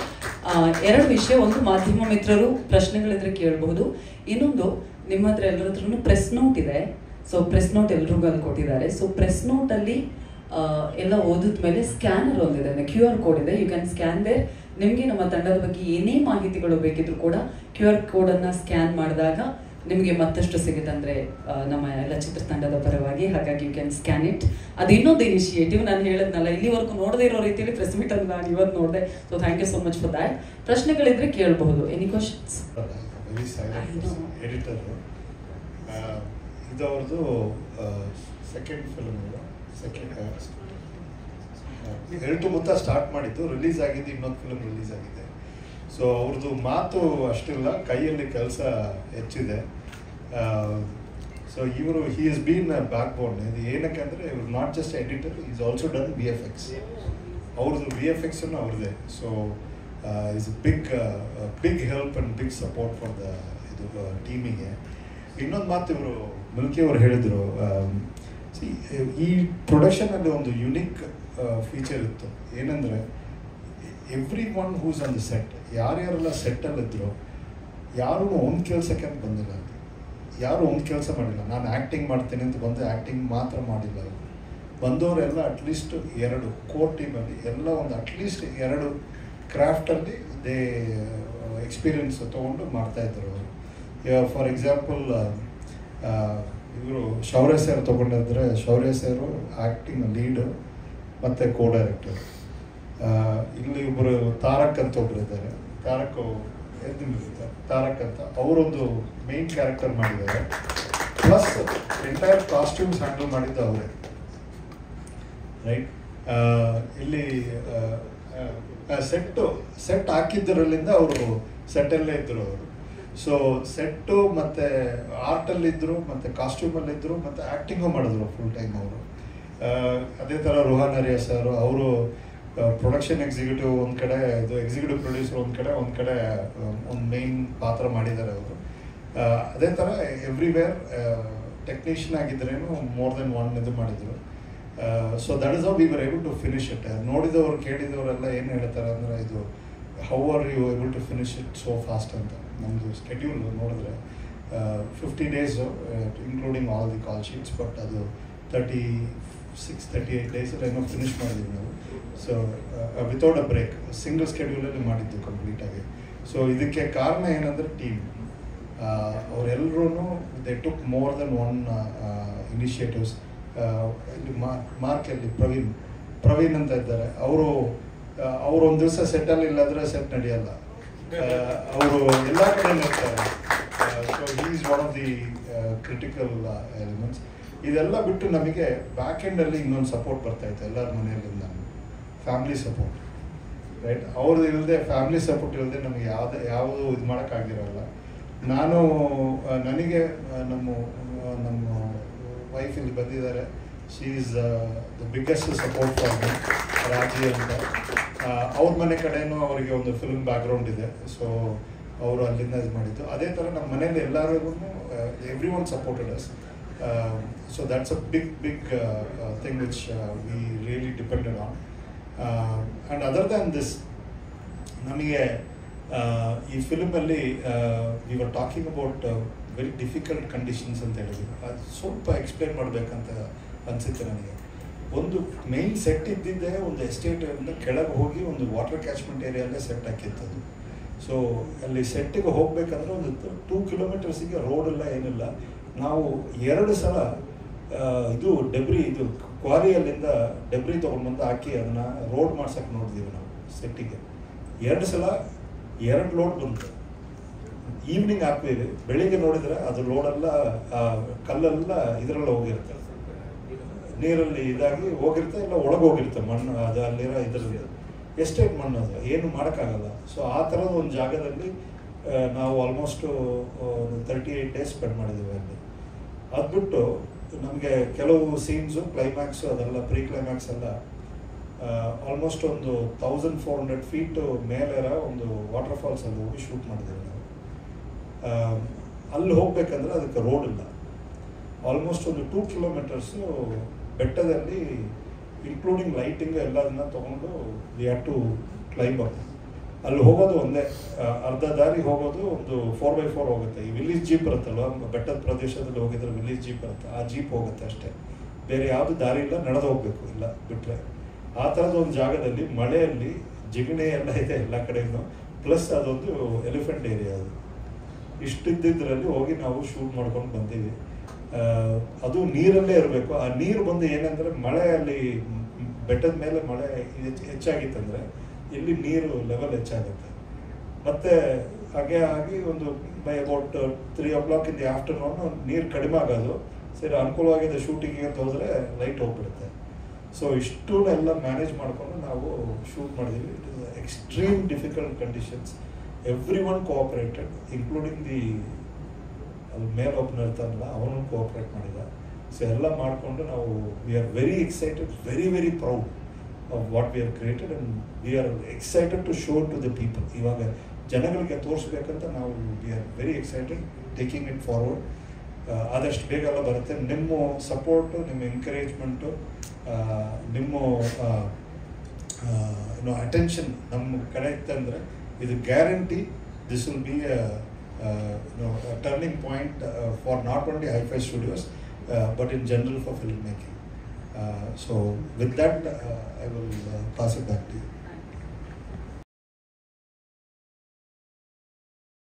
ಎರಡು ವಿಷಯ, ಒಂದು ಮಾಧ್ಯಮ ಮಿತ್ರರು ಪ್ರಶ್ನೆಗಳಿದ್ರೆ ಕೇಳಬಹುದು, ಇನ್ನೊಂದು ನಿಮ್ಮ ಹತ್ರ ಎಲ್ಲರ ಹತ್ರನೂ ಪ್ರೆಸ್ ನೋಟ್ ಇದೆ. ಸೊ ಪ್ರೆಸ್ ನೋಟ್ ಎಲ್ರಿಗೂ ಅಲ್ಲಿ ಕೊಟ್ಟಿದ್ದಾರೆ. ಸೊ ಪ್ರೆಸ್ ನೋಟಲ್ಲಿ ಎಲ್ಲ ಓದಿದ ಮೇಲೆ ಸ್ಕ್ಯಾನರ್ ಒಂದಿದೆ, QR ಕೋಡ್ ಇದೆ. You can scan there. ನಿಮಗೆ ನಮ್ಮ ತಂಡದ ಬಗ್ಗೆ ಏನೇ ಮಾಹಿತಿಗಳು ಬೇಕಿದ್ರು ಕೂಡ QR ಕೋಡನ್ನು ಸ್ಕ್ಯಾನ್ ಮಾಡಿದಾಗ ನಿಮಗೆ ಮತ್ತಷ್ಟು ಸಿಗುತ್ತೆ, ಅಂದರೆ ನಮ್ಮ ಎಲ್ಲ ಚಿತ್ರತಂಡದ ಪರವಾಗಿ. ಹಾಗಾಗಿ ಯು ಕ್ಯಾನ್ ಸ್ಕ್ಯಾನ್ ಇಟ್. ಅದು ಇನ್ನೊಂದು ಇನಿಷಿಯೇಟಿವ್, ನಾನು ಹೇಳಿದ್ನಲ್ಲ, ಇಲ್ಲಿವರೆಗೂ ನೋಡದೇ ಇರೋ ರೀತಿಯಲ್ಲಿ ಪ್ರೆಸ್ ಮೀಟಲ್ಲಿ ನಾನು ಇವತ್ತು ನೋಡಿದೆ. So thank you so much for that. ಪ್ರಶ್ನೆಗಳಿದ್ರೆ ಕೇಳಬಹುದು. Any questions? ಎಡಿಟರ್ ಇದು ಅವ್ರದ್ದು ಸೆಕೆಂಡ್ ಫಿಲ್ಮ್. ಎಲ್ಟು ಮುತ್ತ ಸ್ಟಾರ್ಟ್ ಮಾಡಿದ್ದು, ರಿಲೀಸ್ ಆಗಿದ್ದು ಇನ್ನೊಂದು ಫಿಲ್ಮ್ ರಿಲೀಸ್ ಆಗಿದೆ. ಸೊ ಅವ್ರದ್ದು ಮಾತು ಅಷ್ಟಿಲ್ಲ, ಕೈಯಲ್ಲಿ ಕೆಲಸ ಹೆಚ್ಚಿದೆ. ಸೊ ಇವರು he is been backbone. ಇದು ಏನಕ್ಕೆ ಅಂದರೆ ಇವರು not just editor, is also done VFX. ಅವ್ರದ್ದು VFX ಅವ್ರದ್ದೇ. So is big help and big support for the ಇದು ಟೀಮಿಗೆ. ಇನ್ನೊಂದು ಮಾತು ಇವರು ಮಿಲ್ಕಿ ಅವರು ಹೇಳಿದರು, ಈ ಪ್ರೊಡಕ್ಷನಲ್ಲಿ ಒಂದು ಯುನಿಕ್ ಫೀಚರ್ ಇತ್ತು. ಏನಂದರೆ every one who's on the set, ಯಾರ್ಯಾರೆಲ್ಲ ಸೆಟ್ಟಲ್ಲಿದ್ದರು ಯಾರೂ ಒಂದು ಕೆಲಸಕ್ಕೆ ಅಂತ ಬಂದಿಲ್ಲ, ಯಾರೂ ಒಂದು ಕೆಲಸ ಮಾಡಿಲ್ಲ. ನಾನು ಆ್ಯಕ್ಟಿಂಗ್ ಮಾಡ್ತೀನಿ ಅಂತ ಬಂದು ಆ್ಯಕ್ಟಿಂಗ್ ಮಾತ್ರ ಮಾಡಿಲ್ಲ. ಬಂದವರೆಲ್ಲ ಅಟ್ಲೀಸ್ಟ್ 2 ಕೋರ್ ಟೀಮಲ್ಲಿ ಎಲ್ಲ ಒಂದು ಅಟ್ಲೀಸ್ಟ್ 2 ಕ್ರಾಫ್ಟಲ್ಲಿ ದೇ ಎಕ್ಸ್ಪೀರಿಯನ್ಸ್ ತೊಗೊಂಡು ಮಾಡ್ತಾಯಿದ್ರು ಅವರು. ಫಾರ್ ಎಕ್ಸಾಂಪಲ್ ಇವರು ಶೌರ್ಯ ಸರ್ ತೊಗೊಂಡಿದ್ರೆ, ಶೌರ್ಯ ಸರು ಆ್ಯಕ್ಟಿಂಗ್ ಲೀಡು ಮತ್ತು ಕೋ ಡೈರೆಕ್ಟರ್. ಇಲ್ಲಿ ಒಬ್ಬರು ತಾರಕ್ ಅಂತ ಒಬ್ಬರು ಇದ್ದಾರೆ, ತಾರಕ್ ಅಂತ ಅವರೊಂದು ಮೇನ್ ಕ್ಯಾರೆಕ್ಟರ್ ಮಾಡಿದ್ದಾರೆ. ಪ್ಲಸ್ ಎಂಟೈರ್ ಕಾಸ್ಟ್ಯೂಮ್ಸ್ ಹ್ಯಾಂಡಲ್ ಮಾಡಿದ್ದು ಅವರೇ, ರೈಟ್. ಇಲ್ಲಿ ಸೆಟ್ ಹಾಕಿದ್ದರಲ್ಲಿಂದ ಅವರು ಸೆಟ್ಟಲ್ಲೇ ಇದ್ದರು ಅವರು. ಸೊ ಸೆಟ್ಟು ಮತ್ತು ಆರ್ಟಲ್ಲಿದ್ದರು ಮತ್ತು ಕಾಸ್ಟ್ಯೂಮಲ್ಲಿದ್ದರು ಮತ್ತು ಆ್ಯಕ್ಟಿಂಗು ಮಾಡಿದ್ರು ಫುಲ್ ಟೈಮ್ ಅವರು. ಅದೇ ಥರ ರೋಹನ್ ಅರಿಯಾ ಸರ್ ಅವರು ಪ್ರೊಡಕ್ಷನ್ ಎಕ್ಸಿಕ್ಯೂಟಿವ್ ಒಂದು ಕಡೆ, ಇದು ಎಕ್ಸಿಕ್ಯೂಟಿವ್ ಪ್ರೊಡ್ಯೂಸರ್ ಒಂದು ಕಡೆ ಒಂದು ಮೇನ್ ಪಾತ್ರ ಮಾಡಿದ್ದಾರೆ ಅವರು. ಅದೇ ಥರ ಎವ್ರಿವೇರ್ ಟೆಕ್ನಿಷಿಯನ್ ಆಗಿದ್ದರೇನು ಮೋರ್ ದೆನ್ ಒನ್ ಇದು ಮಾಡಿದರು. So that is how we were able to finish it. ನೋಡಿದವರು ಕೇಳಿದವರೆಲ್ಲ ಏನು ಹೇಳ್ತಾರೆ ಅಂದರೆ, ಇದು how are you able to finish it so fast ಅಂತ. ನಮ್ಮದು ಸ್ಕೆಡ್ಯೂಲ್ ನೋಡಿದ್ರೆ 50 days including all the call sheets, but ಅದು 36-38 ಡೇಸಲ್ಲಿ ಏನೋ ಫಿನಿಷ್ ಮಾಡಿದ್ದೀವಿ ನಾವು. So without a break, single ಸ್ಕೆಡ್ಯೂಲಲ್ಲಿ ಮಾಡಿದ್ದು ಕಂಪ್ಲೀಟಾಗಿ. ಸೊ ಇದಕ್ಕೆ ಕಾರಣ ಏನಂದರೆ ಟೀಮ್. ಅವರೆಲ್ಲರೂ they took more than one initiatives. ಇಲ್ಲಿ ಮಾರ್ಕಲ್ಲಿ ಪ್ರವೀಣ್ ಅಂತ ಇದ್ದಾರೆ, ಅವರು ಅವ್ರು ಒಂದು ದಿವಸ ಸೆಟ್ಟಲ್ಲಿ ಇಲ್ಲಾಂದರೆ ಸೆಟ್ ನಡೆಯಲ್ಲ. ಅವರು ಎಲ್ಲ ಕಡೆ ಇರ್ತಾರೆ. So he is one of the critical elements. ಇದೆಲ್ಲ ಬಿಟ್ಟು ನಮಗೆ ಬ್ಯಾಕ್ ಎಂಡಲ್ಲಿ ಇನ್ನೊಂದು ಸಪೋರ್ಟ್ ಬರ್ತಾಯಿತ್ತು ಎಲ್ಲರ ಮನೆಯಲ್ಲಿಂದ, ಫ್ಯಾಮಿಲಿ ಸಪೋರ್ಟ್, ರೈಟ್? ಅವ್ರದ್ದು ಇಲ್ಲದೆ, ಫ್ಯಾಮಿಲಿ ಸಪೋರ್ಟ್ ಇಲ್ಲದೆ ನಮಗೆ ಯಾವುದು ಇದು ಮಾಡೋಕ್ಕಾಗಿರೋಲ್ಲ. ನನಗೆ ನಮ್ಮ ವೈಫ್ ಇಲ್ಲಿ ಬಂದಿದ್ದಾರೆ. She is the biggest support for me, ರಾಜಿ ಅಂತ. ಅವ್ರ ಮನೆ ಕಡೆನೂ ಅವರಿಗೆ ಒಂದು ಫಿಲ್ಮ್ ಬ್ಯಾಕ್ಗ್ರೌಂಡ್ ಇದೆ. ಸೊ ಅವರು ಅಲ್ಲಿಂದ ಇದು ಮಾಡಿದ್ದು. ಅದೇ ಥರ ನಮ್ಮ ಮನೇಲಿ ಎಲ್ಲರಿಗೂ every one supported us. So that's a big thing which we really depended on. And other than this, ನಮಗೆ ಈ ಫಿಲ್ಮಲ್ಲಿ we were talking about very difficult conditions ಅಂತ ಹೇಳಿದ್ರು. ಅದು ಸ್ವಲ್ಪ ಎಕ್ಸ್ಪ್ಲೇನ್ ಮಾಡಬೇಕಂತ ಅನಿಸುತ್ತೆ ನನಗೆ. ಒಂದು ಮೇನ್ ಸೆಟ್ ಇದ್ದಿದ್ದೇ ಒಂದು ಎಸ್ಟೇಟಿಂದ ಕೆಳಗೆ ಹೋಗಿ ಒಂದು ವಾಟರ್ ಕ್ಯಾಚ್ಮೆಂಟ್ ಏರಿಯಲ್ಲೇ ಸೆಟ್ ಹಾಕಿತ್ತದು. ಸೊ ಅಲ್ಲಿ ಸೆಟ್ಟಿಗೆ ಹೋಗಬೇಕಂದ್ರೆ ಒಂದು 2 ಕಿಲೋಮೀಟರ್ಸಿಗೆ ರೋಡೆಲ್ಲ ಏನಿಲ್ಲ. ನಾವು 2 ಸಲ ಇದು ಕ್ವಾರಿಯಲ್ಲಿಂದ ಡೆಬ್ರಿ ತೊಗೊಂಡ್ಬಂದು ಹಾಕಿ ಅದನ್ನು ರೋಡ್ ಮಾಡ್ಸೋಕ್ಕೆ ನೋಡಿದ್ದೀವಿ ನಾವು ಸೆಟ್ಟಿಗೆ. 2 ಸಲ 2 ಲೋಡ್ ಬಂತು. ಈವ್ನಿಂಗ್ ಹಾಕ್ತೀವಿ, ಬೆಳಿಗ್ಗೆ ನೋಡಿದರೆ ಅದು ಲೋಡೆಲ್ಲ ಕಲ್ಲೆಲ್ಲ ಇದರಲ್ಲಿ ಹೋಗಿರುತ್ತೆ, ನೀರಲ್ಲಿ ಇದಾಗಿ ಹೋಗಿರುತ್ತೆ, ಇಲ್ಲ ಒಳಗೆ ಹೋಗಿರುತ್ತೆ ಮಣ್ಣು. ಅದು ಅಲ್ಲಿರೋ ಇದರಲ್ಲಿ ಎಸ್ಟೇಟ್ ಮಣ್ಣು, ಅದು ಏನು ಮಾಡೋಕ್ಕಾಗಲ್ಲ. ಸೊ ಆ ಥರದ ಒಂದು ಜಾಗದಲ್ಲಿ ನಾವು ಆಲ್ಮೋಸ್ಟು 38 ಡೇಸ್ ಸ್ಪೆಂಡ್ ಮಾಡಿದ್ದೀವಿ ಅಲ್ಲಿ. ಅದು ಬಿಟ್ಟು ನಮಗೆ ಕೆಲವು ಸೀನ್ಸು, ಕ್ಲೈಮ್ಯಾಕ್ಸು, ಅದೆಲ್ಲ ಪ್ರೀ ಕ್ಲೈಮ್ಯಾಕ್ಸ್ ಎಲ್ಲ ಆಲ್ಮೋಸ್ಟ್ ಒಂದು 1400 ಫೀಟ್ ಮೇಲಿರೋ ಒಂದು ವಾಟರ್ ಫಾಲ್ಸಲ್ಲಿ ಹೋಗಿ ಶೂಟ್ ಮಾಡಿದ್ದೀವಿ ನಾವು. ಅಲ್ಲಿ ಹೋಗ್ಬೇಕಂದ್ರೆ ಅದಕ್ಕೆ ರೋಡ್ ಇಲ್ಲ. ಆಲ್ಮೋಸ್ಟ್ ಒಂದು 2 ಕಿಲೋಮೀಟರ್ಸು ಬೆಟ್ಟದಲ್ಲಿ, ಇನ್ಕ್ಲೂಡಿಂಗ್ ಲೈಟಿಂಗ್ ಎಲ್ಲದನ್ನ ತೊಗೊಂಡು we had to climb up. ಅಲ್ಲಿ ಹೋಗೋದು ಒಂದೇ, ಅರ್ಧ ದಾರಿ ಹೋಗೋದು ಒಂದು 4x4 ಹೋಗುತ್ತೆ. ಈ ವಿಲೇಜ್ ಜೀಪ್ ಬರುತ್ತಲ್ವ, ಬೆಟ್ಟದ ಪ್ರದೇಶದಲ್ಲಿ ಹೋಗಿದ್ರೆ ವಿಲೇಜ್ ಜೀಪ್ ಬರುತ್ತೆ, ಆ ಜೀಪ್ ಹೋಗುತ್ತೆ ಅಷ್ಟೇ. ಬೇರೆ ಯಾವುದು ದಾರಿ ಇಲ್ಲ, ನಡೆದು ಹೋಗಬೇಕು ಇಲ್ಲ ಬಿಟ್ಟರೆ. ಆ ಥರದ ಒಂದು ಜಾಗದಲ್ಲಿ ಮಳೆಯಲ್ಲಿ ಜಿಗಣೆ ಎಲ್ಲ ಇದೆ ಎಲ್ಲ ಕಡೆಯೂ, ಪ್ಲಸ್ ಅದೊಂದು ಎಲಿಫೆಂಟ್ ಏರಿಯಾ. ಅದು ಇಷ್ಟಿದ್ದಿದ್ರಲ್ಲಿ ಹೋಗಿ ನಾವು ಶೂಟ್ ಮಾಡ್ಕೊಂಡು ಬಂದೀವಿ. ಅದು ನೀರಲ್ಲೇ ಇರಬೇಕು. ಆ ನೀರು ಬಂದು ಏನಂದರೆ, ಮಳೆಯಲ್ಲಿ ಬೆಟ್ಟದ ಮೇಲೆ ಮಳೆ ಹೆಚ್ಚಾಗಿತ್ತಂದರೆ ಇಲ್ಲಿ ನೀರು ಲೆವೆಲ್ ಹೆಚ್ಚಾಗುತ್ತೆ. ಮತ್ತು ಹಾಗೆ ಆಗಿ ಒಂದು by about 3 o'clock in the afternoon ನೀರು ಕಡಿಮೆ ಆಗೋದು. ಸರಿ, ಅನುಕೂಲವಾಗಿದೆ ಶೂಟಿಂಗಿಗೆ ಅಂತ ಹೋದರೆ ಲೈಟ್ ಹೋಗ್ಬಿಡುತ್ತೆ. ಸೊ ಇಷ್ಟನ್ನೆಲ್ಲ ಮ್ಯಾನೇಜ್ ಮಾಡಿಕೊಂಡು ನಾವು ಶೂಟ್ ಮಾಡಿದ್ದೀವಿ. It is extreme difficult conditions. Every one cooperated, including the mail opener ಇರ್ತಾನಲ್ಲ, ಅವನು ಕೋಆಪ್ರೇಟ್ ಮಾಡಿದ. ಸೊ ಎಲ್ಲ ಮಾಡಿಕೊಂಡು ನಾವು we are very excited, very proud of what we are created, and we are excited to show to the people. ಇವಾಗ ಜನಗಳಿಗೆ ತೋರಿಸ್ಬೇಕಂತ ನಾವು we are very excited, taking it forward. ಆದಷ್ಟು ಬೇಗ ಎಲ್ಲ ಬರುತ್ತೆ. ನಿಮ್ಮ ಸಪೋರ್ಟು, ನಿಮ್ಮ ಎಂಕರೇಜ್ಮೆಂಟು, ನಿಮ್ಮ ಅಟೆನ್ಷನ್ ನಮ್ಮ ಕಡೆ ಇತ್ತಂದರೆ ಇದು guarantee this will be a turning point for not only Hi-Fi Studios but in general for filmmaking. So with that I will pass it back to you.